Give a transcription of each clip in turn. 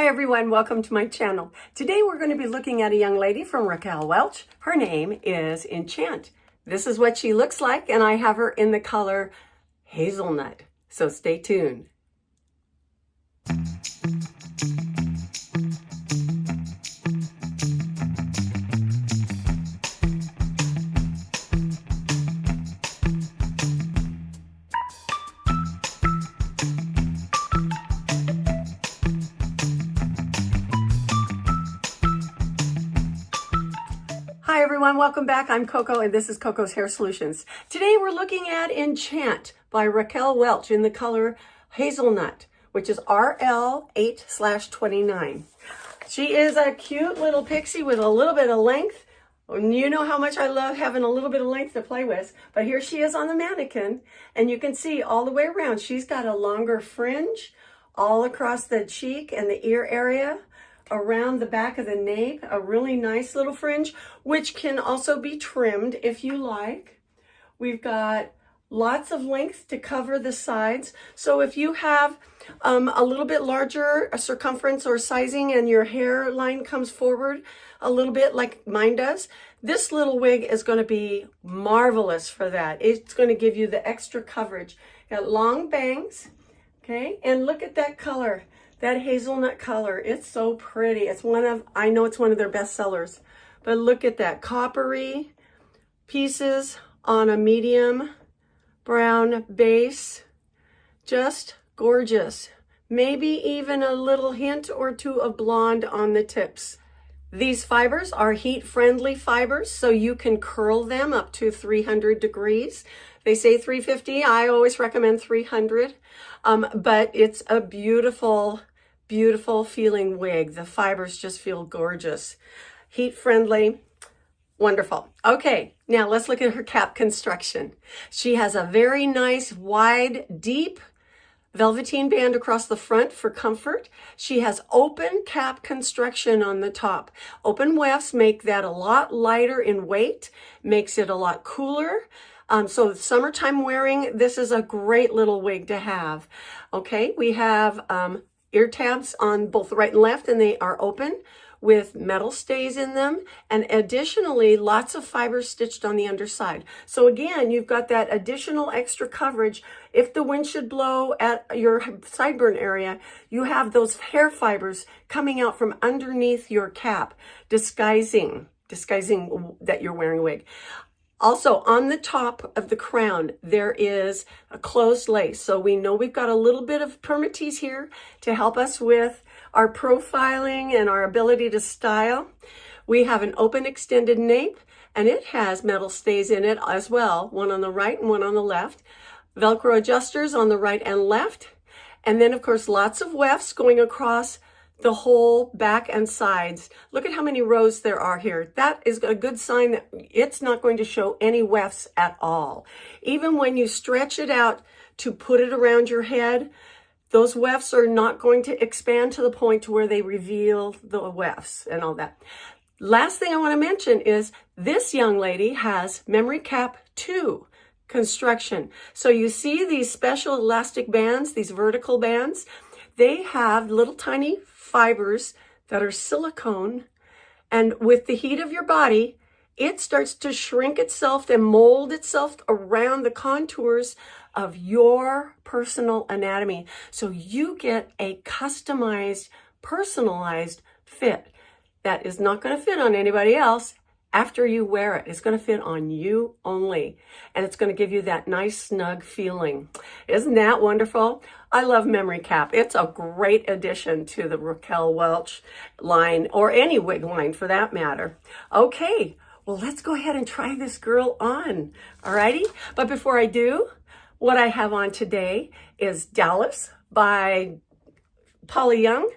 Hi everyone, welcome to my channel. Today we're going to be looking at a young lady from RAQUEL Welch. Her name is Enchant. This is what she looks like, and I have her in the color hazelnut. So stay tuned. Hi everyone, welcome back. I'm Coco and this is Coco's Hair Solutions. Today we're looking at Enchant by RAQUEL Welch in the color hazelnut, which is RL8/29. She is a cute little pixie with a little bit of length. You know how much I love having a little bit of length to play with, but here she is on the mannequin and you can see all the way around. She's got a longer fringe all across the cheek and the ear area, around the back of the nape, a really nice little fringe, which can also be trimmed if you like. We've got lots of length to cover the sides. So if you have a little bit larger a circumference or sizing and your hairline comes forward a little bit like mine does, this little wig is going to be marvelous for that. It's going to give you the extra coverage. Got long bangs, okay? And look at that color. That hazelnut color, it's so pretty. It's I know it's one of their best sellers, but look at that coppery pieces on a medium brown base. Just gorgeous. Maybe even a little hint or two of blonde on the tips. These fibers are heat-friendly fibers, so you can curl them up to 300 degrees. They say 350. I always recommend 300, but it's a beautiful feeling wig. The fibers just feel gorgeous. Heat friendly, wonderful. Okay, now let's look at her cap construction. She has a very nice, wide, deep velveteen band across the front for comfort. She has open cap construction on the top. Open wefts make that a lot lighter in weight, makes it a lot cooler. So summertime wearing, this is a great little wig to have. Okay, we have ear tabs on both the right and left, and they are open with metal stays in them, and additionally lots of fibers stitched on the underside. So again, you've got that additional extra coverage. If the wind should blow at your sideburn area, you have those hair fibers coming out from underneath your cap, disguising that you're wearing a wig. Also, on the top of the crown, there is a closed lace. So we know we've got a little bit of permatease here to help us with our profiling and our ability to style. We have an open extended nape, and it has metal stays in it as well, one on the right and one on the left. Velcro adjusters on the right and left. And then, of course, lots of wefts going across the whole back and sides. Look at how many rows there are here. That is a good sign that it's not going to show any wefts at all. Even when you stretch it out to put it around your head, those wefts are not going to expand to the point to where they reveal the wefts and all that. Last thing I want to mention is this young lady has memory cap 2 construction. So you see these special elastic bands, these vertical bands, they have little tiny fibers that are silicone, and with the heat of your body, it starts to shrink itself and mold itself around the contours of your personal anatomy. So you get a customized, personalized fit that is not going to fit on anybody else after you wear it. It's going to fit on you only, and it's going to give you that nice snug feeling. Isn't that wonderful? I love memory cap. It's a great addition to the RAQUEL Welch line, or any wig line for that matter. Okay, well, let's go ahead and try this girl on. Alrighty, but before I do, what I have on today is Dallas by Polly Young,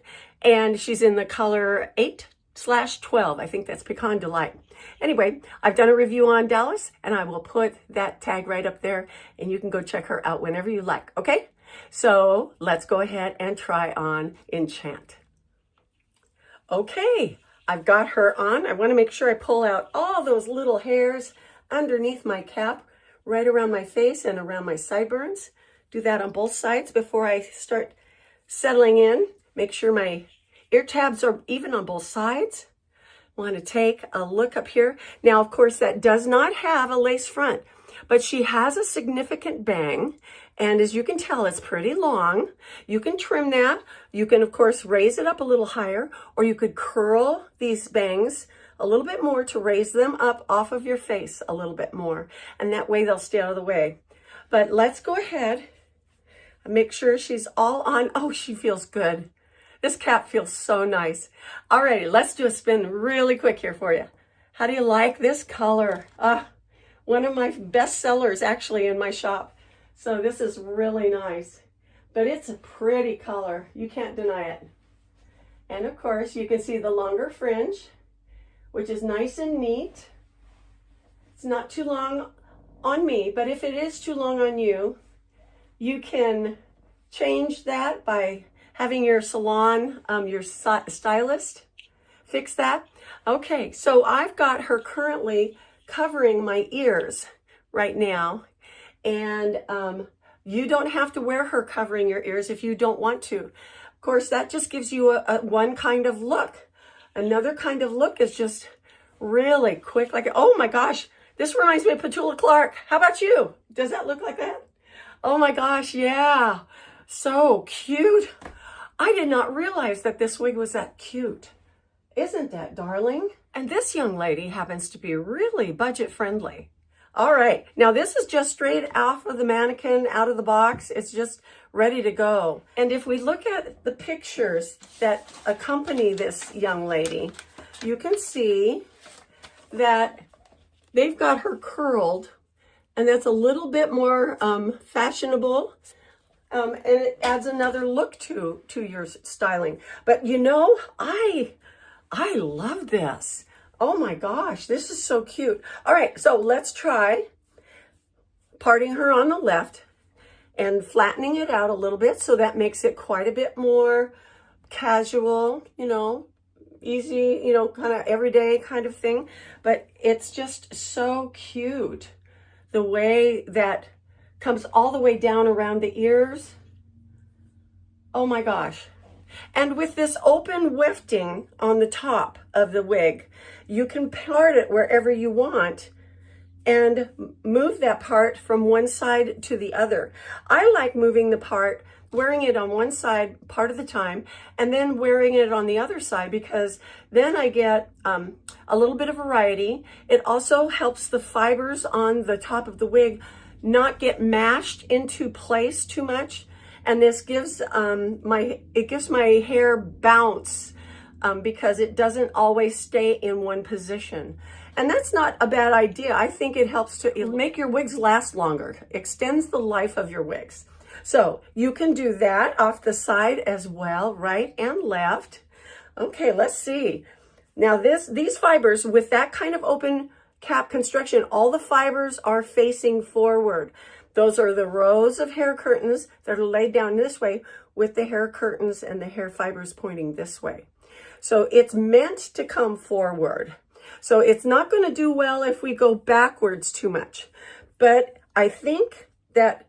and she's in the color 8/12. I think that's Pecan Delight. Anyway, I've done a review on Dallas, and I will put that tag right up there, and you can go check her out whenever you like, okay? So let's go ahead and try on Enchant. Okay, I've got her on. I want to make sure I pull out all those little hairs underneath my cap, right around my face and around my sideburns. Do that on both sides before I start settling in. Make sure my ear tabs are even on both sides. Want to take a look up here. Now, of course, that does not have a lace front, but she has a significant bang. And as you can tell, it's pretty long. You can trim that. You can, of course, raise it up a little higher, or you could curl these bangs a little bit more to raise them up off of your face a little bit more. And that way they'll stay out of the way. But let's go ahead and make sure she's all on. Oh, she feels good. This cap feels so nice. All right, let's do a spin really quick here for you. How do you like this color? One of my best sellers actually in my shop. So this is really nice, but it's a pretty color. You can't deny it. And of course, you can see the longer fringe, which is nice and neat. It's not too long on me, but if it is too long on you, you can change that by having your salon, your stylist fix that. Okay, so I've got her currently covering my ears right now. And you don't have to wear her covering your ears if you don't want to. Of course, that just gives you a one kind of look. Another kind of look is just really quick. Like, oh my gosh, this reminds me of Petula Clark. How about you? Does that look like that? Oh my gosh, yeah. So cute. I did not realize that this wig was that cute. Isn't that darling? And this young lady happens to be really budget friendly. All right, now this is just straight off of the mannequin, out of the box. It's just ready to go. And if we look at the pictures that accompany this young lady, you can see that they've got her curled, and that's a little bit more fashionable. And it adds another look to your styling. But you know, I love this. Oh my gosh, this is so cute. All right, so let's try parting her on the left and flattening it out a little bit, so that makes it quite a bit more casual, you know, easy, you know, kind of everyday kind of thing. But it's just so cute, the way that comes all the way down around the ears. Oh my gosh. And with this open wefting on the top of the wig, you can part it wherever you want and move that part from one side to the other. I like moving the part, wearing it on one side part of the time, and then wearing it on the other side, because then I get a little bit of variety. It also helps the fibers on the top of the wig not get mashed into place too much. And this gives my hair bounce because it doesn't always stay in one position. And that's not a bad idea. I think it helps to make your wigs last longer, extends the life of your wigs. So you can do that off the side as well, right and left. Okay, let's see. Now these fibers, with that kind of open cap construction, all the fibers are facing forward. Those are the rows of hair curtains that are laid down this way, with the hair curtains and the hair fibers pointing this way. So it's meant to come forward. So it's not going to do well if we go backwards too much. But I think that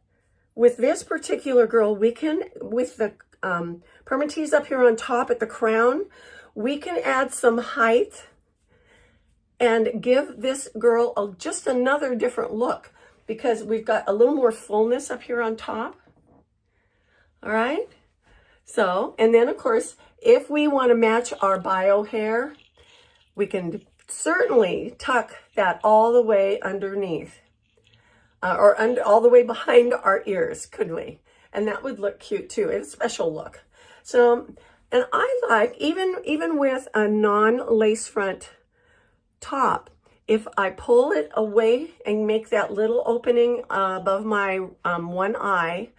with this particular girl, we can, with the permatease up here on top at the crown, we can add some height and give this girl just another different look, because we've got a little more fullness up here on top. All right. So, and then of course, if we want to match our bio hair, we can certainly tuck that all the way underneath or all the way behind our ears, couldn't we? And that would look cute too. It's a special look. So, and I like, even with a non-lace front top, if I pull it away and make that little opening above my one eye,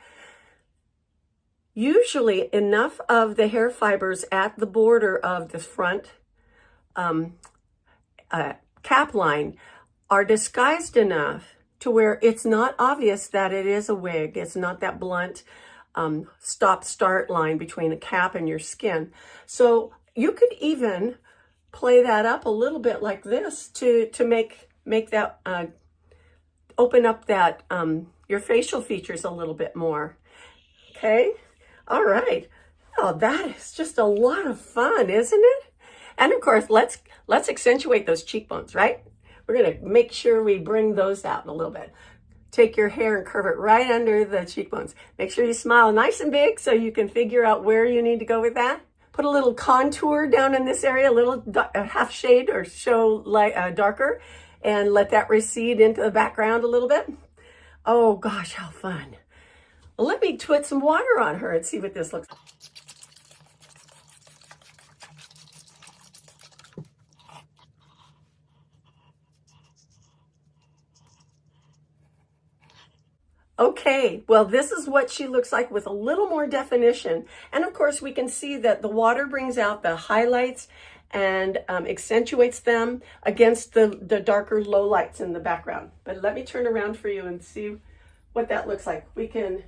usually enough of the hair fibers at the border of the front cap line are disguised enough to where it's not obvious that it is a wig. It's not that blunt stop-start line between the cap and your skin. So you could even play that up a little bit like this to make that open up that your facial features a little bit more. Okay, all right. Well, that is just a lot of fun, isn't it? And of course, let's accentuate those cheekbones, right? We're gonna make sure we bring those out a little bit. Take your hair and curve it right under the cheekbones. Make sure you smile nice and big so you can figure out where you need to go with that. Put a little contour down in this area, a little half shade or show light, darker, and let that recede into the background a little bit. Oh gosh, how fun. Well, let me put some water on her and see what this looks like. Okay, well, this is what she looks like with a little more definition. And of course, we can see that the water brings out the highlights and accentuates them against the darker lowlights in the background. But let me turn around for you and see what that looks like. We can,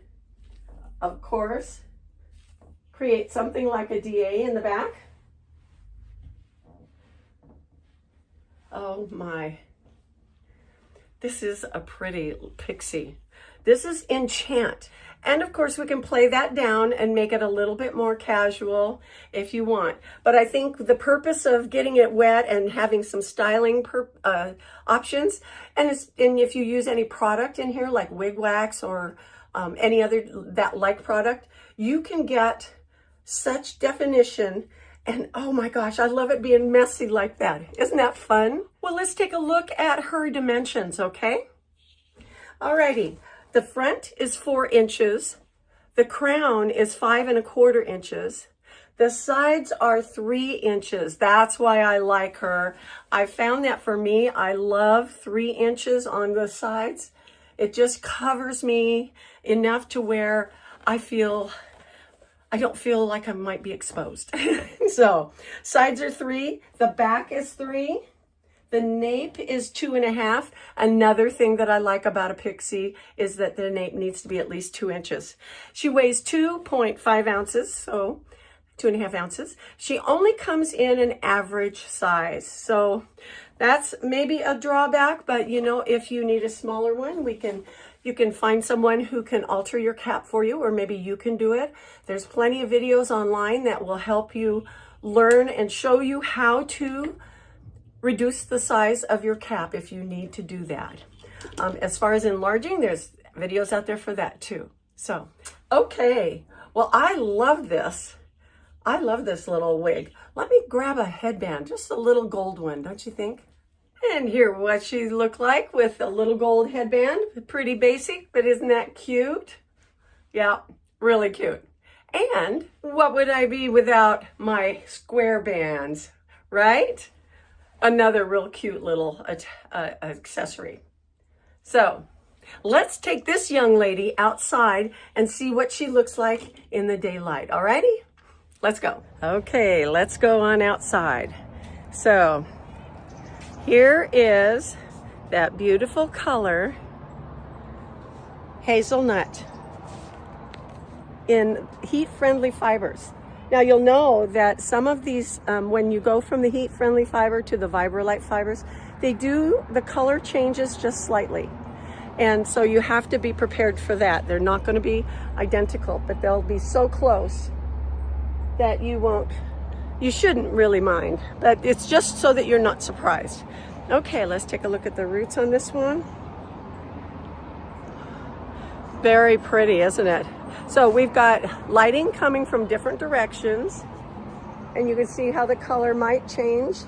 of course, create something like a DA in the back. Oh my, this is a pretty pixie. This is ENCHANT. And of course, we can play that down and make it a little bit more casual if you want. But I think the purpose of getting it wet and having some styling options, and if you use any product in here like wig wax or any other that like product, you can get such definition. And oh my gosh, I love it being messy like that. Isn't that fun? Well, let's take a look at her dimensions, okay? Alrighty. The front is 4 inches. The crown is 5 1/4 inches. The sides are 3 inches. That's why I like her. I found that for me, I love 3 inches on the sides. It just covers me enough to where I don't feel like I might be exposed. So sides are 3, the back is 3. The nape is 2 1/2. Another thing that I like about a pixie is that the nape needs to be at least 2 inches. She weighs 2.5 ounces, so 2 1/2 ounces. She only comes in an average size. So that's maybe a drawback, but you know, if you need a smaller one, you can find someone who can alter your cap for you, or maybe you can do it. There's plenty of videos online that will help you learn and show you how to reduce the size of your cap if you need to do that. As far as enlarging, there's videos out there for that too. So, okay. Well, I love this. I love this little wig. Let me grab a headband, just a little gold one, don't you think? And here what she looked like with a little gold headband. Pretty basic, but isn't that cute? Yeah, really cute. And what would I be without my square bands, right? Another real cute little accessory. So let's take this young lady outside and see what she looks like in the daylight. Alrighty, let's go. Okay, let's go on outside. So here is that beautiful color, hazelnut, in heat-friendly fibers. Now you'll know that some of these, when you go from the heat-friendly fiber to the Vibrolite fibers, the color changes just slightly. And so you have to be prepared for that. They're not going to be identical, but they'll be so close that you shouldn't really mind. But it's just so that you're not surprised. Okay, let's take a look at the roots on this one. Very pretty, isn't it? So we've got lighting coming from different directions, and you can see how the color might change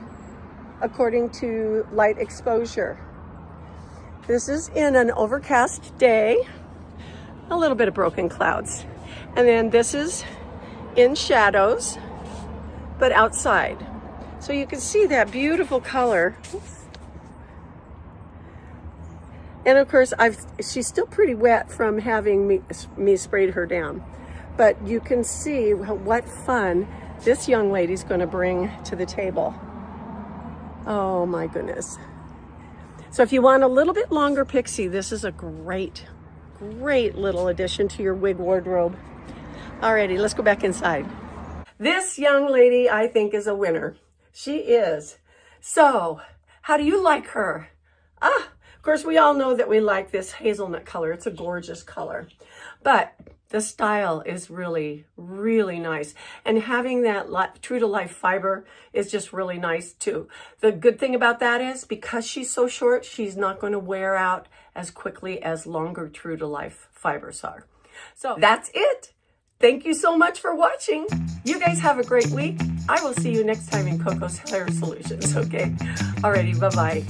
according to light exposure. This is in an overcast day, a little bit of broken clouds. And then this is in shadows, but outside. So you can see that beautiful color. Oops. And of course, she's still pretty wet from having me sprayed her down. But you can see what fun this young lady's going to bring to the table. Oh my goodness. So if you want a little bit longer pixie, this is a great little addition to your wig wardrobe. Alrighty, let's go back inside. This young lady, I think, is a winner. She is. So, how do you like her? Of course, we all know that we like this hazelnut color. It's a gorgeous color. But The style is really, really nice. And having that true to life fiber is just really nice too. The good thing about that is because she's so short, she's not going to wear out as quickly as longer true to life fibers are. So that's it. Thank you so much for watching. You guys have a great week. I will see you next time in Coco's Hair Solutions, okay? Alrighty, bye-bye.